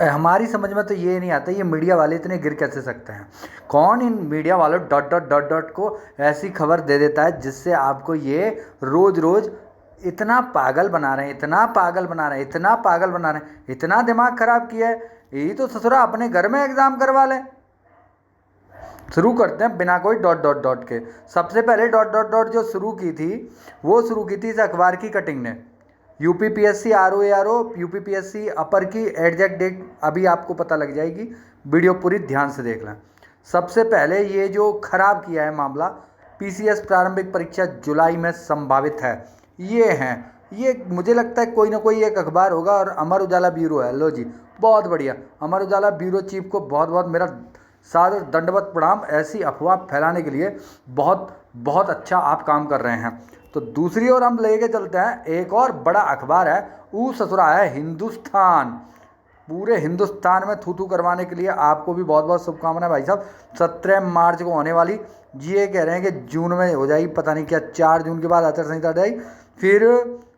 हमारी समझ में तो ये नहीं आता, ये मीडिया वाले इतने गिर कैसे सकते हैं। कौन इन मीडिया वालों डॉट डॉट डॉट डॉट को ऐसी खबर दे देता है जिससे आपको ये रोज़ रोज़ इतना पागल बना रहे हैं, इतना पागल बना रहे हैं, इतना पागल बना रहे हैं, इतना दिमाग ख़राब किया है। यही तो ससुरा अपने घर में एग्ज़ाम करवा लें। शुरू करते हैं बिना कोई डॉट डॉट डॉट के। सबसे पहले डॉट डॉट डॉट जो शुरू की थी, वो शुरू की थी इस अखबार की कटिंग ने। यूपीपीएससी आरओ यूपीपीएससी अपर की एग्जैक्ट डेट अभी आपको पता लग जाएगी, वीडियो पूरी ध्यान से देख लें। सबसे पहले ये जो खराब किया है मामला, पीसीएस प्रारंभिक परीक्षा जुलाई में संभावित है, ये हैं। ये मुझे लगता है कोई ना कोई एक अखबार होगा और अमर उजाला ब्यूरो है। लो जी, बहुत बढ़िया, अमर उजाला ब्यूरो चीफ को बहुत बहुत मेरा सादर दंडवत प्रणाम। ऐसी अफवाह फैलाने के लिए बहुत बहुत अच्छा आप काम कर रहे हैं। तो दूसरी ओर हम लेके चलते हैं, एक और बड़ा अखबार है, वो ससुरा है हिंदुस्तान। पूरे हिंदुस्तान में थू थू करवाने के लिए आपको भी बहुत बहुत शुभकामनाएं भाई साहब। 17 मार्च को होने वाली, ये कह रहे हैं कि जून में हो जाएगी, पता नहीं क्या, 4 जून के बाद आचार संहिता जाएगी, फिर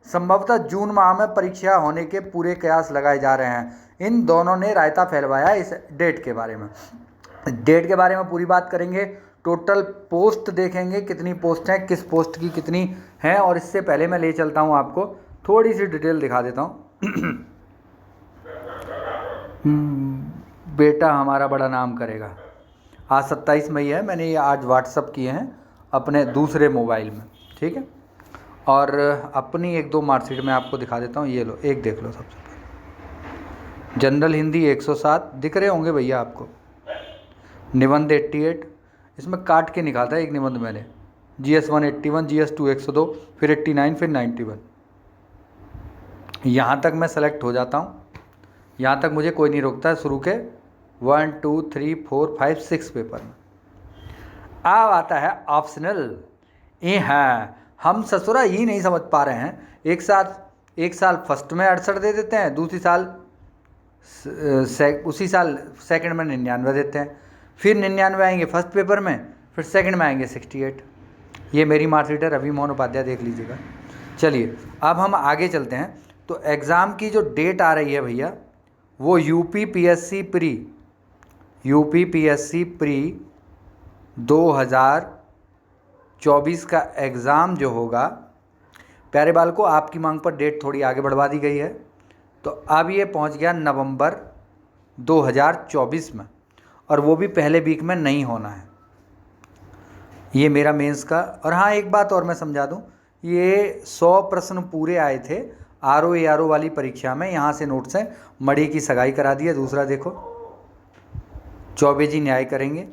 संभवतः जून माह में परीक्षा होने के पूरे कयास लगाए जा रहे हैं। इन दोनों ने रायता फैलवाया इस डेट के बारे में। डेट के बारे में पूरी बात करेंगे, टोटल पोस्ट देखेंगे कितनी पोस्ट हैं, किस पोस्ट की कितनी हैं। और इससे पहले मैं ले चलता हूं आपको, थोड़ी सी डिटेल दिखा देता हूं। बेटा हमारा बड़ा नाम करेगा। आज 27 मई है, मैंने ये आज व्हाट्सअप किए हैं अपने दूसरे मोबाइल में, ठीक है। और अपनी 1-2 मार्कशीट में आपको दिखा देता हूँ। ये लो, एक देख लो। सबसे पहले जनरल हिंदी 107 दिख रहे होंगे भैया आपको। निबंध 88, इसमें काट के निकालता है एक निबंध मैंने। GS1 81, GS2 102, फिर 89, फिर 91। यहाँ तक मैं सेलेक्ट हो जाता हूँ, यहाँ तक मुझे कोई नहीं रोकता है शुरू के 1 2 3 4 5 6 पेपर में। अब आता है ऑप्शनल। ये है, हम ससुरा ही नहीं समझ पा रहे हैं। एक साल फर्स्ट में 68 दे देते हैं, दूसरी साल उसी साल सेकंड में 99 देते हैं, फिर 99 आएंगे फर्स्ट पेपर में, फिर सेकंड में आएंगे 68। ये मेरी मार्कशीट है, रवि मोहन उपाध्याय, देख लीजिएगा। चलिए अब हम आगे चलते हैं। तो एग्ज़ाम की जो डेट आ रही है भैया, वो यूपीपीएससी प्री 2024 का एग्ज़ाम जो होगा, प्यारे बाल को आपकी मांग पर डेट थोड़ी आगे बढ़वा दी गई है। तो अब ये पहुंच गया नवंबर 2024 में, और वो भी पहले वीक में नहीं होना है। ये मेरा मेंस का। और हाँ, एक बात और मैं समझा दूं, ये 100 प्रश्न पूरे आए थे आरओ वाली परीक्षा में। यहाँ से नोट्स हैं, मड़ी की सगाई करा दी है। दूसरा देखो, चौबे जी न्याय करेंगे।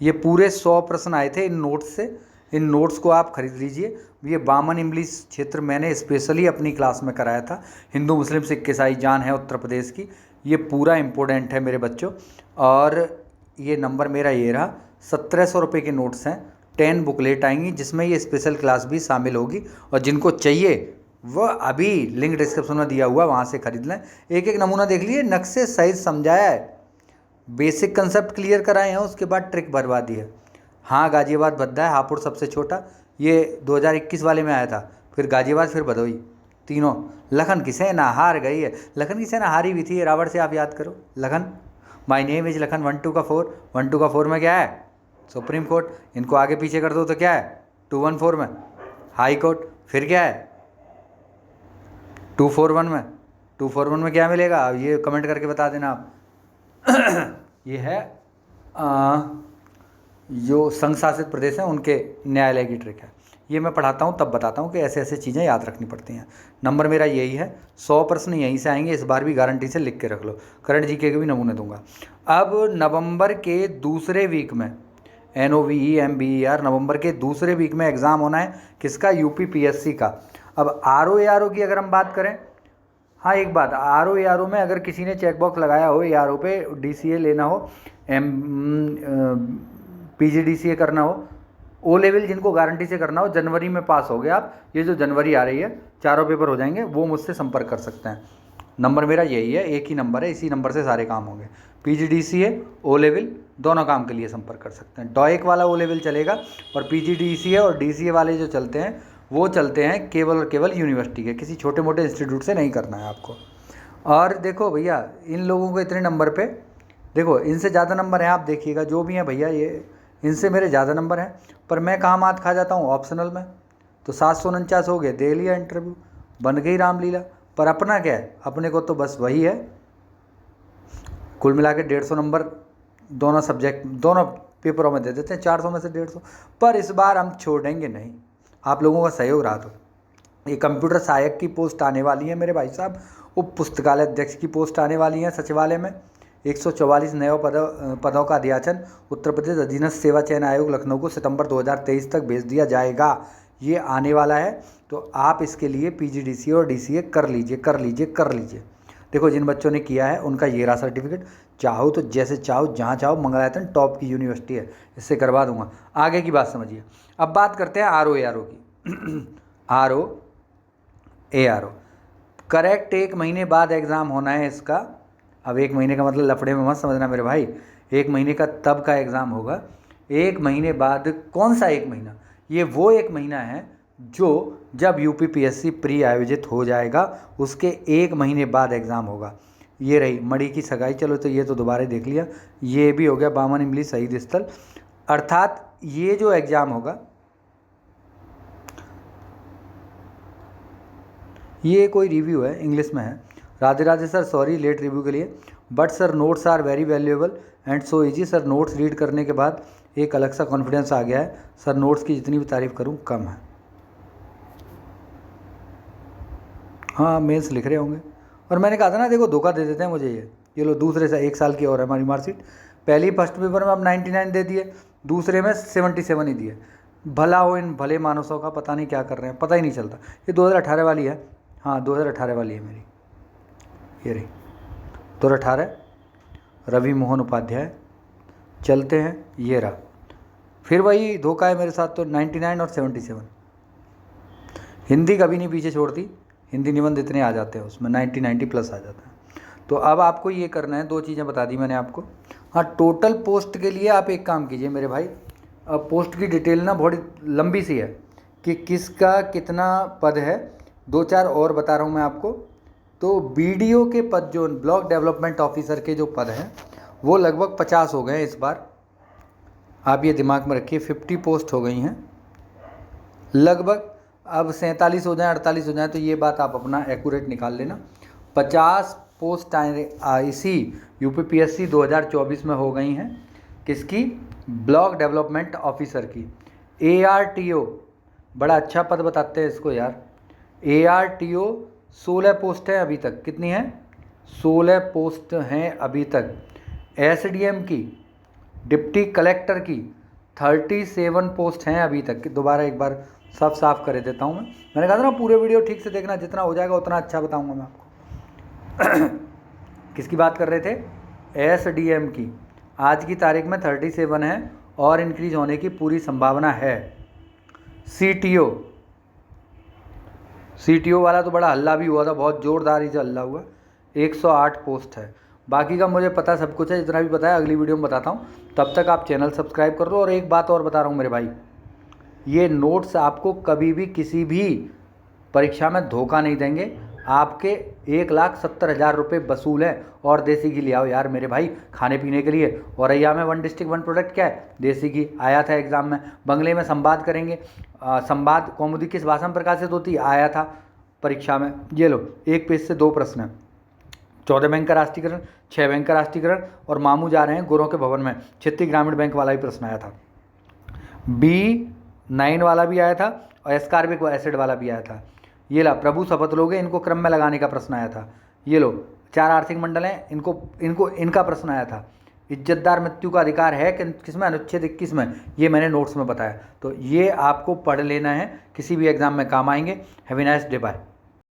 ये पूरे 100 प्रश्न आए थे इन नोट्स से। इन नोट्स को आप खरीद लीजिए। ये बामन इंग्लिश क्षेत्र मैंने स्पेशली अपनी क्लास में कराया था। हिंदू मुस्लिम सिख ईसाई जान है उत्तर प्रदेश की, ये पूरा इम्पोर्टेंट है मेरे बच्चों। और ये नंबर मेरा ये रहा। 1700 रुपये के नोट्स हैं, 10 बुकलेट आएंगी जिसमें ये स्पेशल क्लास भी शामिल होगी। और जिनको चाहिए वह अभी लिंक डिस्क्रिप्शन में दिया हुआ, वहाँ से खरीद लें। एक एक नमूना देख लीजिए, नक्शे सहित समझाया है, बेसिक कंसेप्ट क्लियर कराए हैं, उसके बाद ट्रिक भरवा दी है। हाँ, गाजियाबाद भद्दा है, हापुड़ सबसे छोटा, ये 2021 वाले में आया था। फिर गाजियाबाद, फिर भदोई, तीनों। लखन की सेना हार गई है, लखन की सेना हारी भी थी रावण से, आप याद करो। Lakhan, my name is Lakhan 1 2 का 4, 1 2 का 4 में क्या है? Supreme court. इनको आगे पीछे कर दो तो क्या है? 214 में हाई कोर्ट। फिर क्या है? 241 में। 241 में क्या मिलेगा? ये कमेंट करके बता देना आप। ये है जो संघ शासित प्रदेश हैं उनके न्यायालय की ट्रिक है। ये मैं पढ़ाता हूँ तब बताता हूँ कि ऐसे ऐसे चीज़ें याद रखनी पड़ती हैं। नंबर मेरा यही है, 100 प्रश्न यहीं से आएंगे। इस बार भी गारंटी से लिख के रख लो, करंट जीके के भी नमूने दूंगा। अब नवंबर के दूसरे वीक में, NOVEMBER, नवंबर के दूसरे वीक में एग्ज़ाम होना है। किसका? यूपीपीएससी का। अब आरओ की अगर हम बात करें, हाँ एक बात, आरओ में अगर किसी ने चेकबॉक्स लगाया हो, ARO पे DCA लेना हो, PGDCA करना हो, O लेवल जिनको गारंटी से करना हो, जनवरी में पास हो गए आप, ये जो जनवरी आ रही है, चारों पेपर हो जाएंगे, वो मुझसे संपर्क कर सकते हैं। नंबर मेरा यही है, एक ही नंबर है, इसी नंबर से सारे काम होंगे। PGDCA, O लेवल दोनों काम के लिए संपर्क कर सकते हैं। डॉएक वाला O लेवल चलेगा, और PGDCA और DCA वाले जो चलते हैं वो चलते हैं केवल और केवल यूनिवर्सिटी के, किसी छोटे मोटे इंस्टीट्यूट से नहीं करना है आपको। और देखो भैया, इन लोगों को इतने नंबर पे, देखो इनसे ज़्यादा नंबर हैं, आप देखिएगा जो भी हैं भैया, ये इनसे मेरे ज़्यादा नंबर हैं, पर मैं कहाँ मात खा जाता हूँ, ऑप्शनल में। तो 749 हो गए, दे लिया इंटरव्यू, बन गई रामलीला। पर अपना क्या है, अपने को तो बस वही है, कुल मिला के 150 नंबर दोनों सब्जेक्ट, दोनों पेपरों में दे देते हैं, 400 में से 150। पर इस बार हम छोड़ेंगे नहीं, आप लोगों का सहयोग रहा तो। ये कंप्यूटर सहायक की पोस्ट आने वाली है मेरे भाई साहब, उप पुस्तकालय अध्यक्ष की पोस्ट आने वाली है सचिवालय में। 144 नए पदों का अध्याचन उत्तर प्रदेश अधीनस्थ सेवा चयन आयोग लखनऊ को सितंबर 2023 तक भेज दिया जाएगा। ये आने वाला है, तो आप इसके लिए PGDCA और DCA कर लीजिए। देखो जिन बच्चों ने किया है उनका ये रहा सर्टिफिकेट, चाहो तो जैसे चाहो जहाँ चाहो, मंगलायतन टॉप की यूनिवर्सिटी है, इससे करवा दूंगा। आगे की बात समझिए। अब बात करते हैं RO की। RO करेक्ट 1 महीने बाद एग्ज़ाम होना है इसका। अब 1 महीने का मतलब लफड़े में मत समझना मेरे भाई, 1 महीने का तब का एग्ज़ाम होगा। 1 महीने बाद, कौन सा 1 महीना, ये वो 1 महीना है जो जब UPPSC प्री आयोजित हो जाएगा उसके 1 महीने बाद एग्ज़ाम होगा। ये रही मणि की सगाई, चलो तो ये तो दोबारा देख लिया। ये भी हो गया बामन इमली शहीद स्थल। अर्थात ये जो एग्ज़ाम होगा, ये कोई रिव्यू है, इंग्लिश में है। Radhe Radhe sir, sorry late review के लिए, but sir notes are very valuable and so easy. Sir notes read करने के बाद एक अलग सा कॉन्फिडेंस आ गया है। सर नोट्स की जितनी भी तारीफ़ करूं कम है। हाँ मेंस लिख रहे होंगे, और मैंने कहा था ना, देखो धोखा दे देते हैं मुझे ये लो, दूसरे से 1 साल की और है हमारी मार्कशीट। पहली फर्स्ट पेपर में अब 99 दे दिए, दूसरे में 77 ही दिए। भला हो इन भले मानसों का, पता नहीं क्या कर रहे हैं, पता ही नहीं चलता। ये 2018 वाली है, हाँ 2018 वाली है मेरी, ये रही 2018, रवि मोहन उपाध्याय। चलते हैं, ये रहा, फिर वही धोखा है मेरे साथ तो, 99 और 77। हिंदी कभी नहीं पीछे छोड़ती, हिंदी निबंध इतने आ जाते हैं उसमें, 90 प्लस आ जाता है। तो अब आपको ये करना है, 2 चीज़ें बता दी मैंने आपको। हाँ टोटल पोस्ट के लिए आप एक काम कीजिए मेरे भाई, अब पोस्ट की डिटेल ना बहुत लंबी सी है कि किसका कितना पद है, 2-4 और बता रहा हूँ मैं आपको। तो BDO के पद, जो ब्लॉक डेवलपमेंट ऑफिसर के जो पद हैं, वो लगभग 50 हो गए हैं इस बार। आप ये दिमाग में रखिए, 50 पोस्ट हो गई हैं लगभग। अब 47 हो जाए, 48 हो जाए, तो ये बात आप अपना एक्यूरेट निकाल लेना। 50 पोस्ट इसी UPPSC 2024 में हो गई हैं। किसकी? ब्लॉक डेवलपमेंट ऑफिसर की। ARTO, बड़ा अच्छा पद बताते हैं इसको यार। ARTO 16 पोस्ट हैं अभी तक। कितनी हैं? 16 पोस्ट हैं अभी तक। SDM की, डिप्टी कलेक्टर की 37 पोस्ट हैं अभी तक। दोबारा एक बार सब साफ कर देता हूँ मैंने कहा था ना पूरे वीडियो ठीक से देखना, जितना हो जाएगा उतना अच्छा बताऊँगा मैं आपको। किसकी बात कर रहे थे? SDM की। आज की तारीख में 37 है और इंक्रीज होने की पूरी संभावना है। CTO वाला तो बड़ा हल्ला भी हुआ था, बहुत ज़ोरदार ही से हल्ला हुआ। 108 पोस्ट है। बाकी का मुझे पता सब कुछ है, जितना भी पता है अगली वीडियो में बताता हूँ। तब तक आप चैनल सब्सक्राइब कर लो। और एक बात और बता रहा हूँ मेरे भाई, ये नोट्स आपको कभी भी किसी भी परीक्षा में धोखा नहीं देंगे। आपके 1,70,000 रुपये वसूल है। और देसी घी ले आओ यार मेरे भाई खाने पीने के लिए। औरैया में 1 डिस्ट्रिक्ट 1 प्रोडक्ट क्या है? देसी घी। आया था एग्जाम में। बंगले में संवाद करेंगे, संवाद कौमुदी किस भाषा में प्रकाशित होती? आया था परीक्षा में। ये लो, 1 पेज से 2 प्रश्न हैं। 14 बैंक का राष्ट्रीयकरण, 6 बैंक का राष्ट्रीयकरण, और मामू जा रहे हैं गुरों के भवन में। क्षेत्रीय ग्रामीण बैंक वाला भी प्रश्न आया था। B9 वाला भी आया था और एस्कॉर्बिक एसिड वाला भी आया था। ये ला, प्रभु शपथ लोगे, इनको क्रम में लगाने का प्रश्न आया था। ये लो, 4 आर्थिक मंडल हैं, इनका प्रश्न आया था। इज्जतदार मृत्यु का अधिकार है किसमें? अनुच्छेद 21 में। ये मैंने नोट्स में बताया। तो ये आपको पढ़ लेना है, किसी भी एग्जाम में काम आएंगे। Have a nice day, bye.